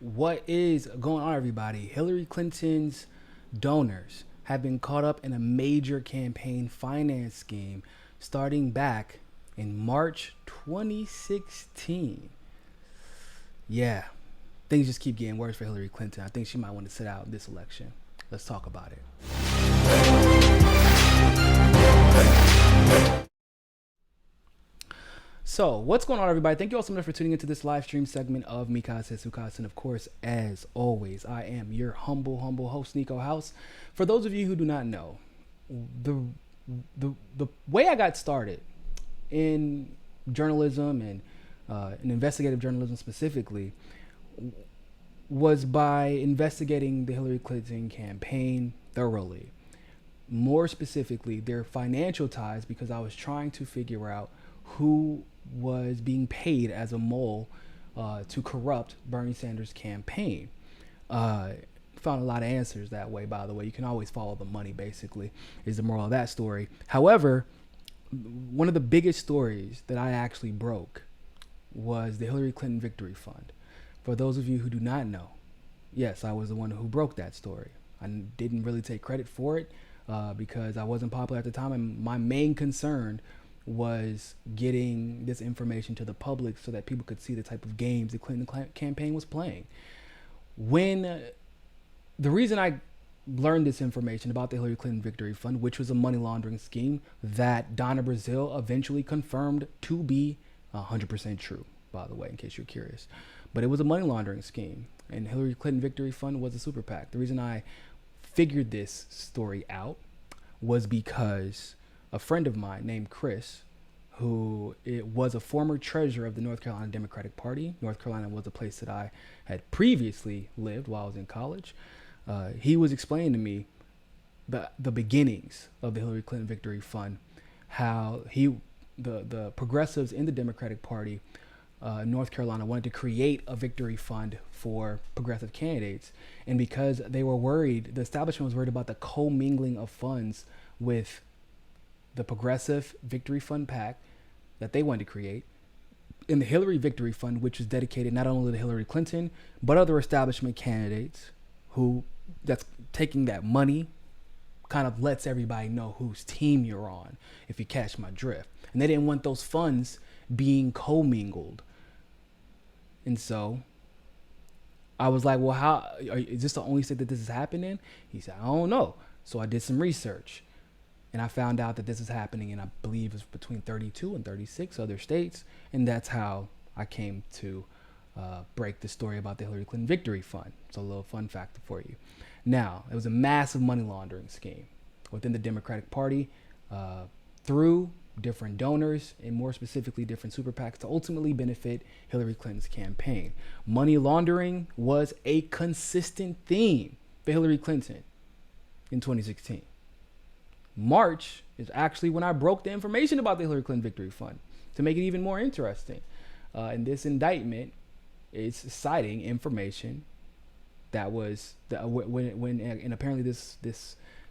What is going on, everybody? Hillary Clinton's donors have been caught up in a major campaign finance scheme starting back in March 2016. Yeah, things just keep getting worse for Hillary Clinton. I think she might want to sit out this election. Let's talk about it. So, what's going on, everybody? Thank you all so much for tuning into this live stream segment of Mikasa Sukas. And of course, as always, I am your humble host, Niko House. For those of you who do not know, the the way I got started in journalism and in investigative journalism specifically was by investigating the Hillary Clinton campaign thoroughly. More specifically, their financial ties, because I was trying to figure out who was being paid as a mole to corrupt Bernie Sanders' campaign. Found a lot of answers that way, by the way. You can always follow the money, basically, is the moral of that story. However, one of the biggest stories that I actually broke was the Hillary Clinton Victory Fund. For those of you who do not know, yes, I was the one who broke that story. I didn't really take credit for it because I wasn't popular at the time, and my main concern was getting this information to the public so that people could see the type of games the Clinton campaign was playing. When the reason I learned this information about the Hillary Clinton Victory Fund, which was a money laundering scheme that Donna Brazile eventually confirmed to be 100% true, by the way, in case you're curious. But it was a money laundering scheme, and Hillary Clinton Victory Fund was a super PAC. The reason I figured this story out was because a friend of mine named Chris, who was a former treasurer of the North Carolina Democratic Party. North Carolina was a place that I had previously lived while I was in college. He was explaining to me the beginnings of the Hillary Clinton Victory Fund, how the progressives in the Democratic Party, North Carolina, wanted to create a victory fund for progressive candidates. And because they were worried, the establishment was worried about the commingling of funds with the Progressive Victory Fund PAC that they wanted to create, and the Hillary Victory Fund, which is dedicated not only to Hillary Clinton, but other establishment candidates who that's taking that money, kind of lets everybody know whose team you're on, if you catch my drift. And they didn't want those funds being commingled. And so I was like, well, is this the only state that this is happening? He said, I don't know. So I did some research. And I found out that this is happening in, I believe, it's between 32 and 36 other states. And that's how I came to break the story about the Hillary Clinton Victory Fund. It's a little fun fact for you. Now, it was a massive money laundering scheme within the Democratic Party through different donors, and more specifically different super PACs, to ultimately benefit Hillary Clinton's campaign. Money laundering was a consistent theme for Hillary Clinton in 2016. March is actually when I broke the information about the Hillary Clinton Victory Fund to make it even more interesting. And this indictment is citing information that was and apparently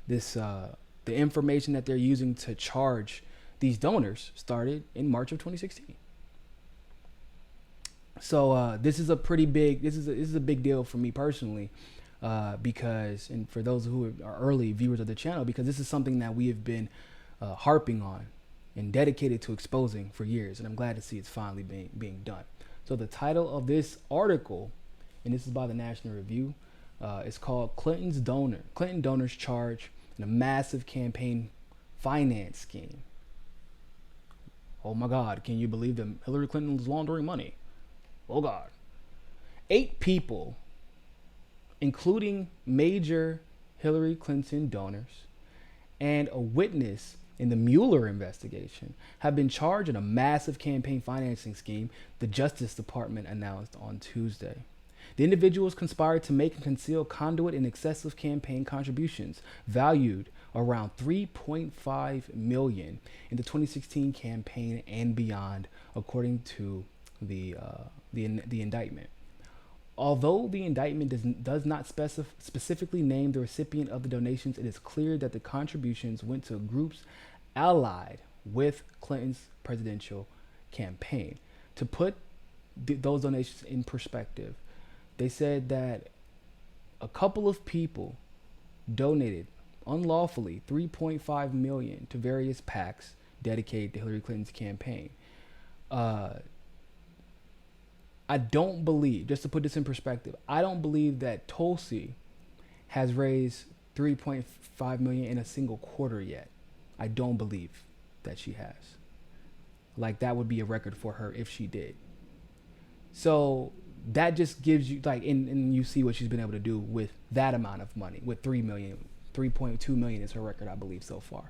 the information that they're using to charge these donors started in March of 2016. So this is a pretty big this is a big deal for me personally. Because, and for those who are early viewers of the channel, because this is something that we have been harping on and dedicated to exposing for years, and I'm glad to see it's finally being done. So the title of this article, and this is by the National Review, is called Clinton Donors Charge in a Massive Campaign Finance Scheme. Oh my God, can you believe that Hillary Clinton was laundering money? Oh God. 8 people, including major Hillary Clinton donors and a witness in the Mueller investigation, have been charged in a massive campaign financing scheme, the Justice Department announced on Tuesday. The individuals conspired to make and conceal conduit and excessive campaign contributions valued around $3.5 million in the 2016 campaign and beyond, according to the indictment. Although the indictment does not specifically name the recipient of the donations, it is clear that the contributions went to groups allied with Clinton's presidential campaign. To put those donations in perspective, They said that a couple of people donated unlawfully 3.5 million to various PACs dedicated to Hillary Clinton's campaign. I don't believe, just to put this in perspective, I don't believe that Tulsi has raised 3.5 million in a single quarter yet. I don't believe that she has. Like, that would be a record for her if she did. So that just gives you, like, and you see what she's been able to do with that amount of money, with 3 million. 3.2 million is her record, I believe, so far.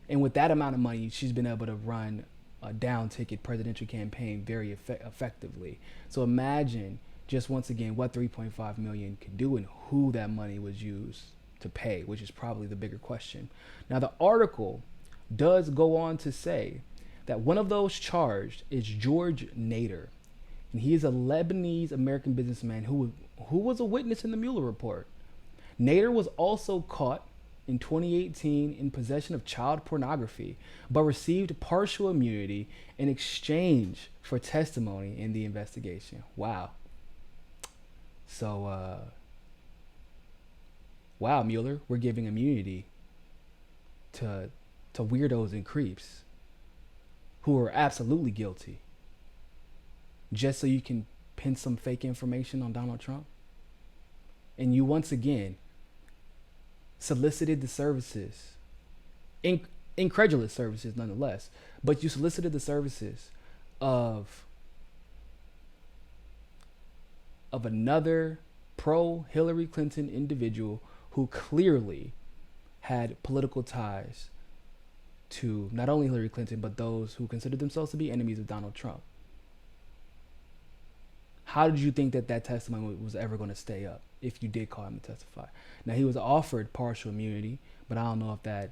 And with that amount of money, she's been able to run a down ticket presidential campaign very effectively. So imagine just once again what 3.5 million could do and who that money was used to pay, which is probably the bigger question. Now, the article does go on to say that one of those charged is George Nader, and he is a Lebanese American businessman who was a witness in the Mueller report. Nader was also caught in 2018 in possession of child pornography, but received partial immunity in exchange for testimony in the investigation. Wow. So, wow, Mueller, we're giving immunity to weirdos and creeps who are absolutely guilty, just so you can pin some fake information on Donald Trump. And you once again solicited the services, incredulous services nonetheless, but you solicited the services of another pro-Hillary Clinton individual who clearly had political ties to not only Hillary Clinton, but those who considered themselves to be enemies of Donald Trump. How did you think that testimony was ever going to stay up if you did call him to testify? Now, he was offered partial immunity, but I don't know if that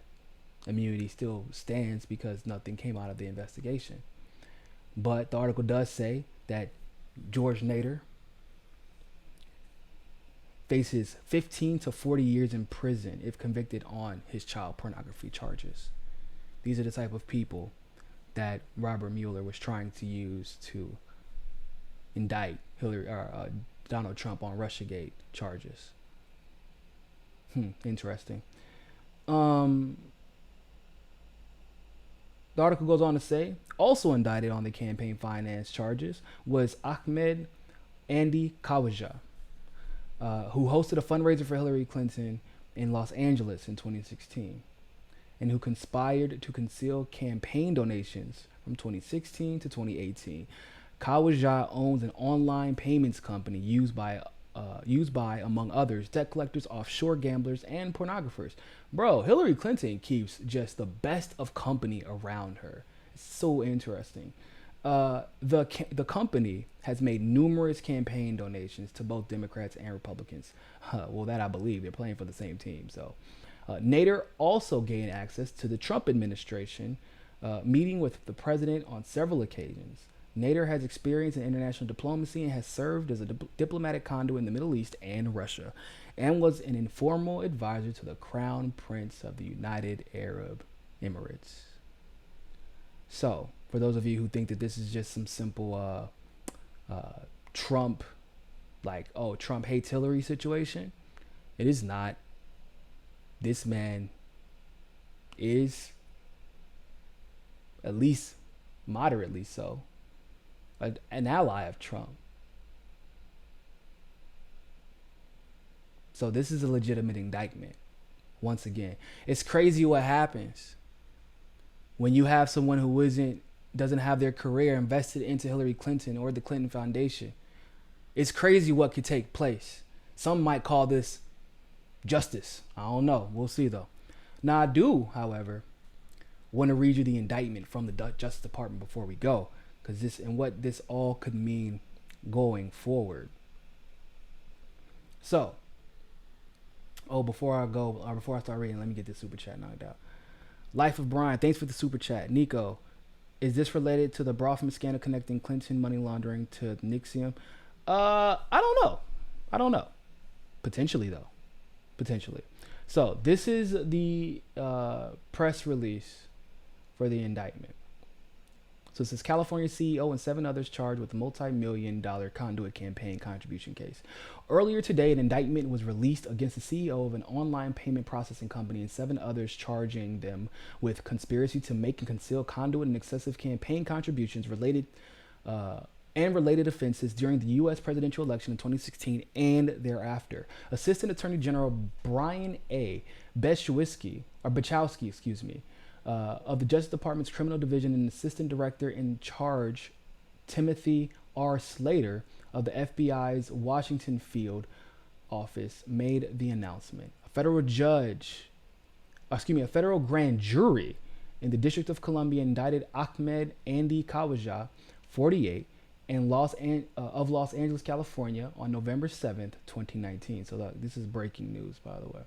immunity still stands because nothing came out of the investigation. But the article does say that George Nader faces 15 to 40 years in prison if convicted on his child pornography charges. These are the type of people that Robert Mueller was trying to use to indict Donald Trump on Russiagate charges. Interesting. The article goes on to say, also indicted on the campaign finance charges was Ahmed Khawaja, who hosted a fundraiser for Hillary Clinton in Los Angeles in 2016, and who conspired to conceal campaign donations from 2016 to 2018. Khawaja owns an online payments company used by, among others, debt collectors, offshore gamblers, and pornographers. Bro, Hillary Clinton keeps just the best of company around her. It's so interesting. The company has made numerous campaign donations to both Democrats and Republicans. Well, that I believe. They're playing for the same team. So, Nader also gained access to the Trump administration, meeting with the president on several occasions. Nader has experience in international diplomacy and has served as a diplomatic conduit in the Middle East and Russia, and was an informal advisor to the Crown Prince of the United Arab Emirates. So, for those of you who think that this is just some simple Trump, like, oh, Trump hates Hillary situation, it is not. This man is, at least moderately so, an ally of Trump. So this is a legitimate indictment. Once again, it's crazy what happens when you have someone who doesn't have their career invested into Hillary Clinton or the Clinton Foundation. It's crazy what could take place. Some might call this justice. I don't know. We'll see though. Now I do, however, want to read you the indictment from the Justice Department before we go, because this and what this all could mean going forward. So, before I start reading, let me get this super chat knocked out. Life of Brian, thanks for the super chat. Niko, is this related to the Brofman scandal connecting Clinton money laundering to Nixium? I don't know. Potentially though. Potentially. So this is the press release for the indictment. So it says California CEO and 7 others charged with a multi-million-dollar conduit campaign contribution case. Earlier today, an indictment was released against the CEO of an online payment processing company and 7 others, charging them with conspiracy to make and conceal conduit and excessive campaign contributions related and related offenses during the U.S. presidential election in 2016 and thereafter. Assistant Attorney General Brian A. Bechowski, of the Justice Department's Criminal Division and Assistant Director in Charge Timothy R. Slater of the FBI's Washington Field Office made the announcement. A federal grand jury in the District of Columbia indicted Ahmed Andy Khawaja, 48, of Los Angeles, California, on November 7th, 2019. So this is breaking news, by the way.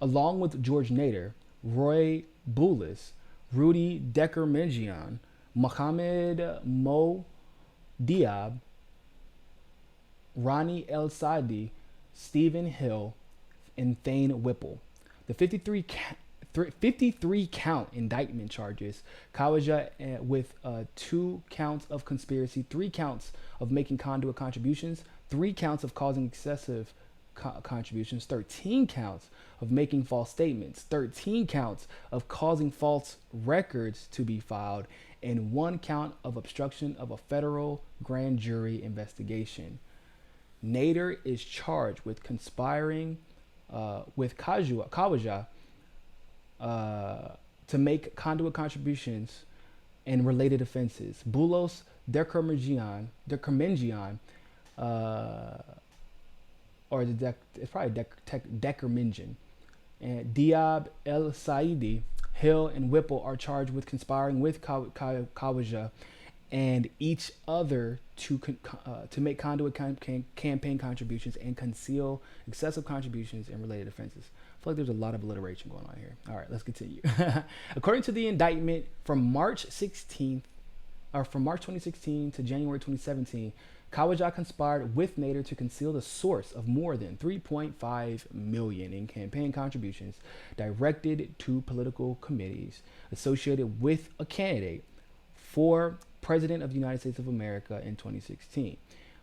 Along with George Nader, Roy Boulis, Rudy Decker-Menjian, Mohamed Mo Diab, Ronnie El Saadi, Stephen Hill, and Thane Whipple. The 53 count indictment charges Khawaja with 2 counts of conspiracy, 3 counts of making conduit contributions, 3 counts of causing excessive contributions, 13 counts of making false statements, 13 counts of causing false records to be filed, and 1 count of obstruction of a federal grand jury investigation. Nader is charged with conspiring with Khawaja to make conduit contributions and related offenses. Boulos Decker-Menjian, it's probably Decker-Menjian, and Diab El Saidi, Hill, and Whipple are charged with conspiring with Khawaja and each other to make conduit campaign contributions and conceal excessive contributions and related offenses. I feel like there's a lot of alliteration going on here. All right, let's continue. According to the indictment, from March 2016 to January 2017, Khawaja conspired with Nader to conceal the source of more than $3.5 million in campaign contributions directed to political committees associated with a candidate for President of the United States of America in 2016.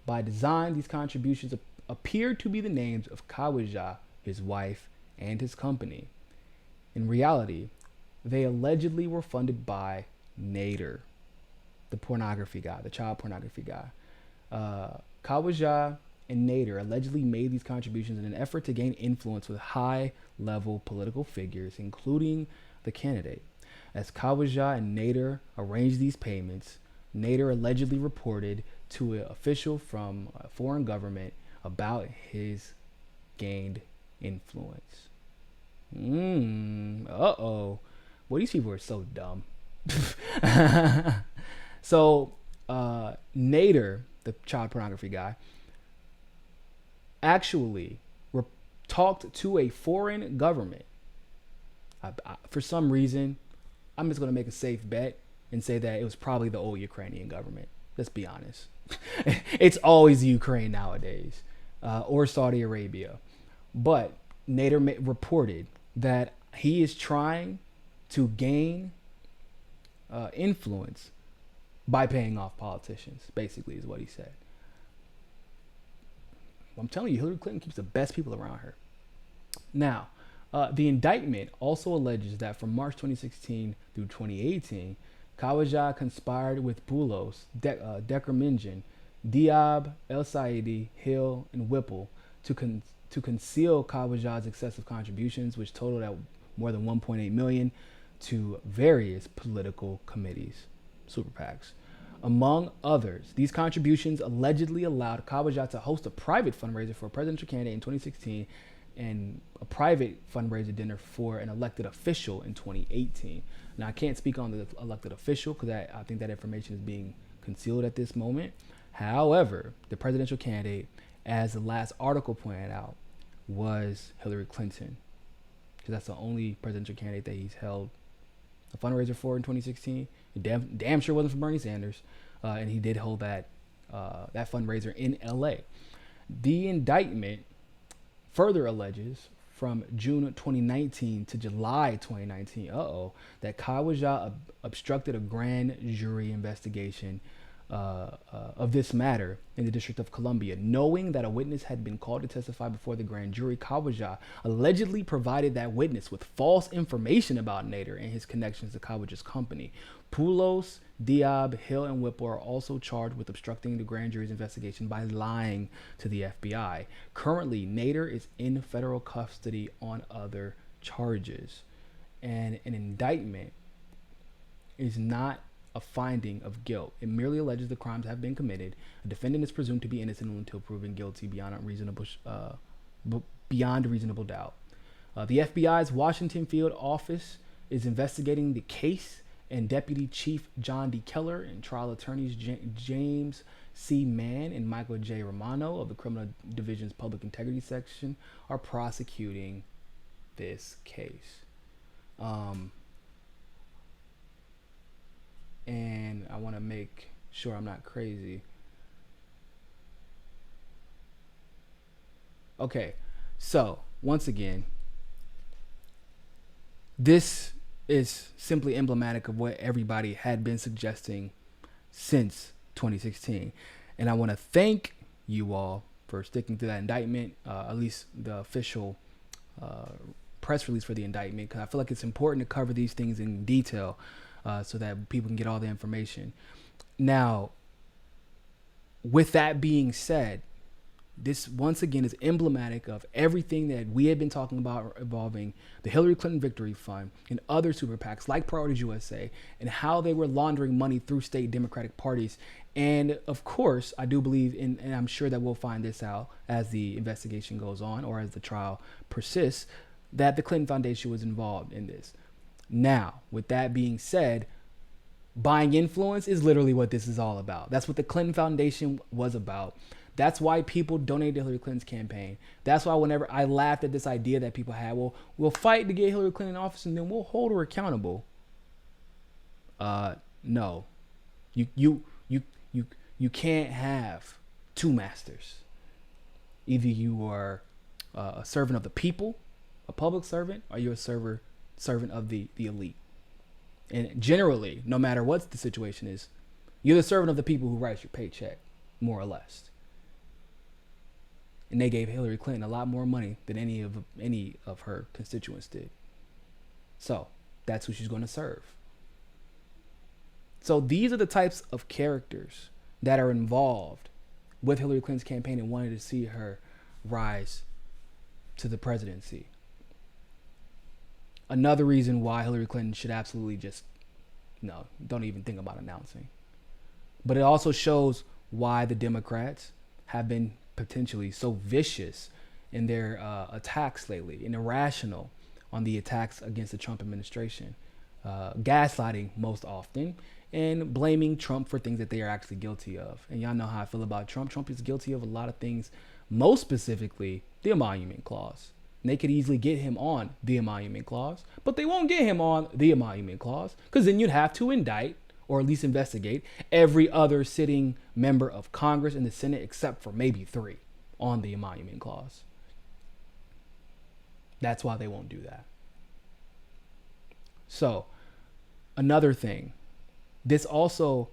By design, these contributions appeared to be the names of Khawaja, his wife, and his company. In reality, they allegedly were funded by Nader, the pornography guy, the child pornography guy. Khawaja and Nader allegedly made these contributions in an effort to gain influence with high-level political figures, including the candidate. As Khawaja and Nader arranged these payments, Nader allegedly reported to an official from a foreign government about his gained influence. Well, these people are so dumb. So, Nader, the child pornography guy, actually talked to a foreign government. For some reason, I'm just going to make a safe bet and say that it was probably the old Ukrainian government. Let's be honest. It's always Ukraine nowadays, or Saudi Arabia. But Nader reported that he is trying to gain influence by paying off politicians, basically, is what he said. I'm telling you, Hillary Clinton keeps the best people around her. Now, the indictment also alleges that from March 2016 through 2018, Khawaja conspired with Boulos, Decker-Menjian, Diab, El Saidi, Hill, and Whipple to conceal Khawaja's excessive contributions, which totaled at more than $1.8 million to various political committees, super PACs. Among others, these contributions allegedly allowed Khawaja to host a private fundraiser for a presidential candidate in 2016 and a private fundraiser dinner for an elected official in 2018. Now, I can't speak on the elected official because I think that information is being concealed at this moment. However, the presidential candidate, as the last article pointed out, was Hillary Clinton, because that's the only presidential candidate that he's held a fundraiser for in 2016. Damn sure wasn't for Bernie Sanders, and he did hold that fundraiser in LA. The indictment further alleges from June 2019 to July 2019, that Khawaja obstructed a grand jury investigation of this matter in the District of Columbia. Knowing that a witness had been called to testify before the grand jury, Khawaja allegedly provided that witness with false information about Nader and his connections to Khawaja's company. Poulos, Diab, Hill, and Whipple are also charged with obstructing the grand jury's investigation by lying to the FBI. Currently, Nader is in federal custody on other charges, and an indictment is not a finding of guilt. It merely alleges the crimes have been committed. A defendant is presumed to be innocent until proven guilty beyond reasonable doubt. The FBI's Washington field office is investigating the case, and Deputy Chief John D. Keller and trial attorneys James C. Mann and Michael J. Romano of the Criminal Division's Public Integrity Section are prosecuting this case. And I want to make sure I'm not crazy. Okay, so once again, this is simply emblematic of what everybody had been suggesting since 2016. And I want to thank you all for sticking to that indictment, at least the official press release for the indictment, because I feel like it's important to cover these things in detail so that people can get all the information. Now, with that being said, this once again is emblematic of everything that we have been talking about involving the Hillary Clinton Victory Fund and other super PACs like Priorities USA, and how they were laundering money through state Democratic parties. And of course, I do believe in, and I'm sure that we'll find this out as the investigation goes on or as the trial persists, that the Clinton Foundation was involved in this. Now, with that being said, buying influence is literally what this is all about. That's what the Clinton Foundation was about. That's why people donated to Hillary Clinton's campaign. That's why whenever I laughed at this idea that people had, well, we'll fight to get Hillary Clinton in office and then we'll hold her accountable. No, you can't have two masters. Either you are a servant of the people, a public servant, or you're a servant of the elite. And generally, no matter what the situation is, you're the servant of the people who writes your paycheck, more or less. And they gave Hillary Clinton a lot more money than any of her constituents did. So that's who she's going to serve. So these are the types of characters that are involved with Hillary Clinton's campaign and wanted to see her rise to the presidency. Another reason why Hillary Clinton should absolutely don't even think about announcing. But it also shows why the Democrats have been potentially so vicious in their attacks lately and irrational on the attacks against the Trump administration, gaslighting most often, and blaming Trump for things that they are actually guilty of. And y'all know how I feel about Trump. Trump is guilty of a lot of things, most specifically the Emolument Clause. And they could easily get him on the Emolument Clause, but they won't get him on the Emolument Clause because then you'd have to indict or at least investigate every other sitting member of Congress and the Senate except for maybe 3 on the Emolument Clause. That's why they won't do that. So, another thing, this also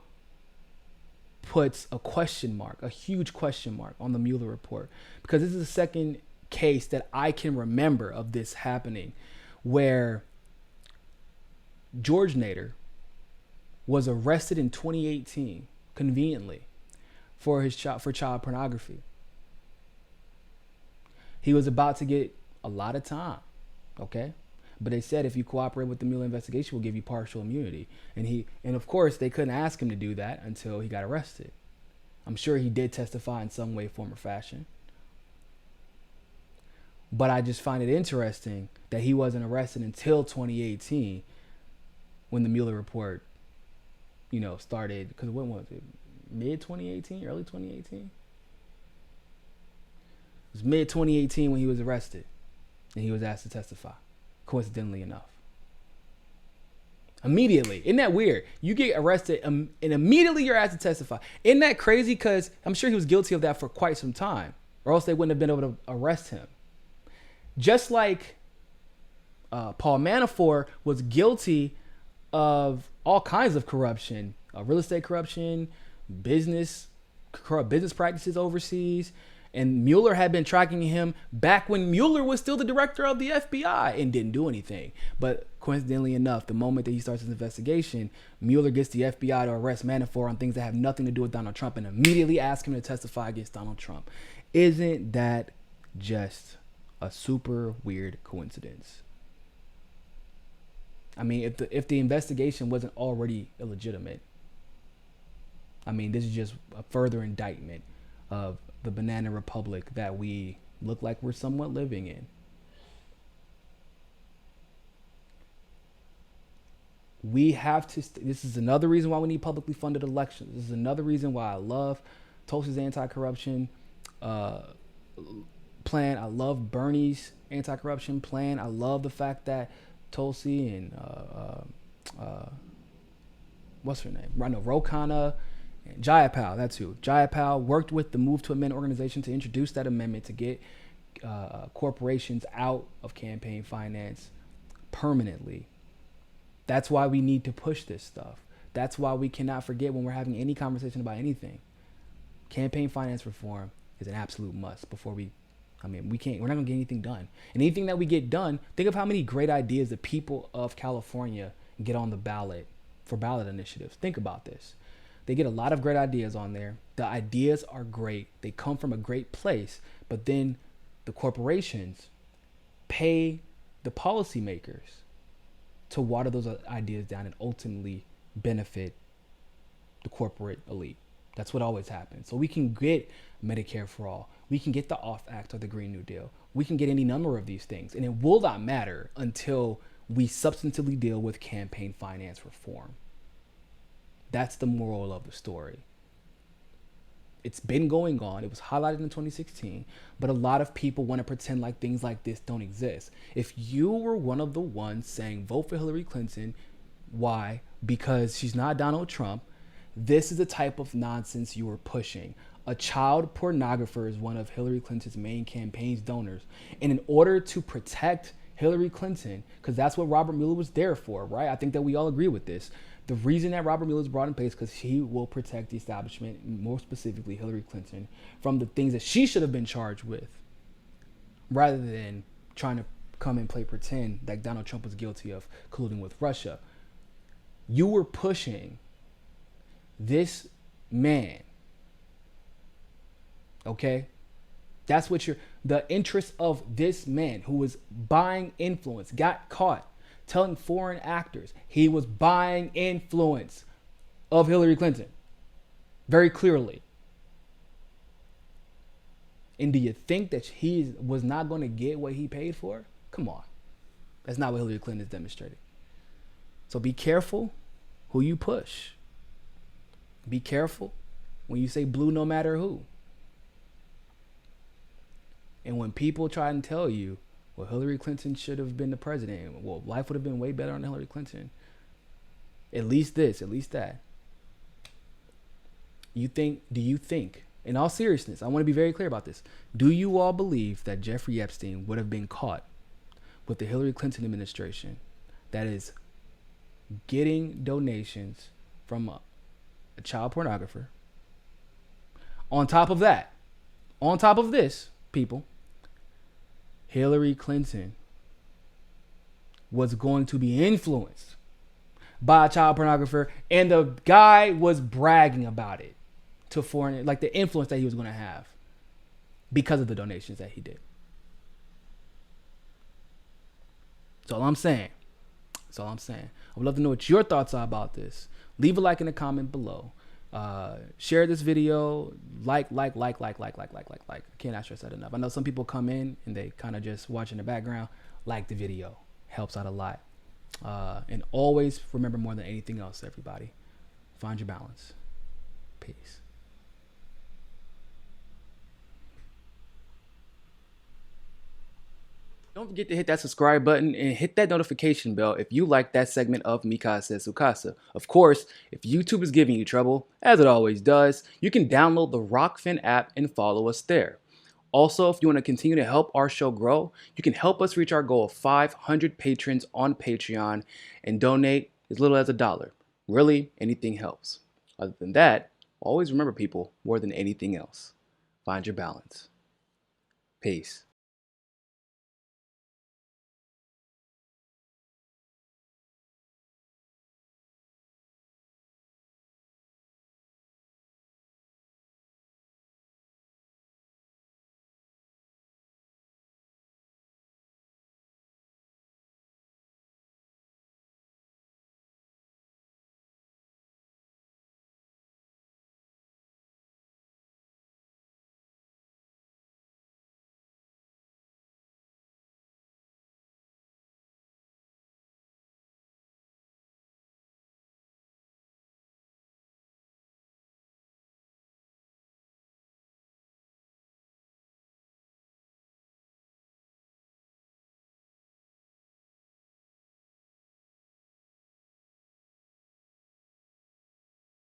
puts a question mark, a huge question mark on the Mueller report, because this is the second case that I can remember of this happening where George Nader was arrested in 2018, conveniently, for child pornography. He was about to get a lot of time, okay? But they said if you cooperate with the Mueller investigation, we'll give you partial immunity. And of course, they couldn't ask him to do that until he got arrested. I'm sure he did testify in some way, form, or fashion. But I just find it interesting that he wasn't arrested until 2018 when the Mueller report, started. Because when was it? Mid 2018? Early 2018? It was mid 2018 when he was arrested and he was asked to testify, coincidentally enough. Immediately. Isn't that weird? You get arrested and immediately you're asked to testify. Isn't that crazy? Because I'm sure he was guilty of that for quite some time, or else they wouldn't have been able to arrest him. Just like Paul Manafort was guilty of all kinds of corruption, real estate corruption, business corrupt business practices overseas. And Mueller had been tracking him back when Mueller was still the director of the FBI and didn't do anything. But coincidentally enough, the moment that he starts his investigation, Mueller gets the FBI to arrest Manafort on things that have nothing to do with Donald Trump and immediately ask him to testify against Donald Trump. Isn't that just a super weird coincidence? I mean, if the investigation wasn't already illegitimate, I mean, this is just a further indictment of the banana republic that we look like we're somewhat living in. We have to, this is another reason why we need publicly funded elections. This is another reason why I love Tulsi's anti-corruption plan. I love Bernie's anti-corruption plan. I love the fact that Tulsi and what's her name? I know Ro Khanna and Jayapal, that's who. Jayapal worked with the Move to Amend organization to introduce that amendment to get corporations out of campaign finance permanently. That's why we need to push this stuff. That's why we cannot forget when we're having any conversation about anything. Campaign finance reform is an absolute must before we're not gonna get anything done. And anything that we get done, think of how many great ideas the people of California get on the ballot for ballot initiatives. Think about this. They get a lot of great ideas on there. The ideas are great. They come from a great place, but then the corporations pay the policymakers to water those ideas down and ultimately benefit the corporate elite. That's what always happens. So we can get Medicare for all. We can get the OFF Act or the Green New Deal. We can get any number of these things. And it will not matter until we substantively deal with campaign finance reform. That's the moral of the story. It's been going on. It was highlighted in 2016, but a lot of people want to pretend like things like this don't exist. If you were one of the ones saying vote for Hillary Clinton, why? Because she's not Donald Trump. This is the type of nonsense you were pushing. A child pornographer is one of Hillary Clinton's main campaign's donors. And in order to protect Hillary Clinton, because that's what Robert Mueller was there for, right? I think that we all agree with this. The reason that Robert Mueller is brought in place because he will protect the establishment, more specifically Hillary Clinton, from the things that she should have been charged with, rather than trying to come and play pretend that Donald Trump was guilty of colluding with Russia. You were pushing this man, okay? That's what the interest of this man who was buying influence, got caught telling foreign actors he was buying influence of Hillary Clinton very clearly. And do you think that he was not going to get what he paid for? Come on. That's not what Hillary Clinton has demonstrated. So be careful who you push. Be careful when you say blue no matter who. And when people try and tell you, well, Hillary Clinton should have been the president. Well, life would have been way better on Hillary Clinton. At least this, at least that. Do you think, in all seriousness, I want to be very clear about this. Do you all believe that Jeffrey Epstein would have been caught with the Hillary Clinton administration that is getting donations from a child pornographer? On top of this, people, Hillary Clinton was going to be influenced by a child pornographer, and the guy was bragging about it to foreign, like the influence that he was going to have because of the donations that he did. That's all I'm saying. I would love to know what your thoughts are about this. Leave a like in the comment below. Share this video, like. I can't stress that enough. I know some people come in and they kind of just watch in the background. Like the video, helps out a lot. And always remember, more than anything else, everybody, find your balance. Peace. Don't forget to hit that subscribe button and hit that notification bell if you like that segment of Mikasa Sukasa. Of course, if YouTube is giving you trouble, as it always does, you can download the Rockfin app and follow us there. Also, if you want to continue to help our show grow, you can help us reach our goal of 500 patrons on Patreon and donate as little as $1. Really, anything helps. Other than that, always remember, people, more than anything else, find your balance. Peace.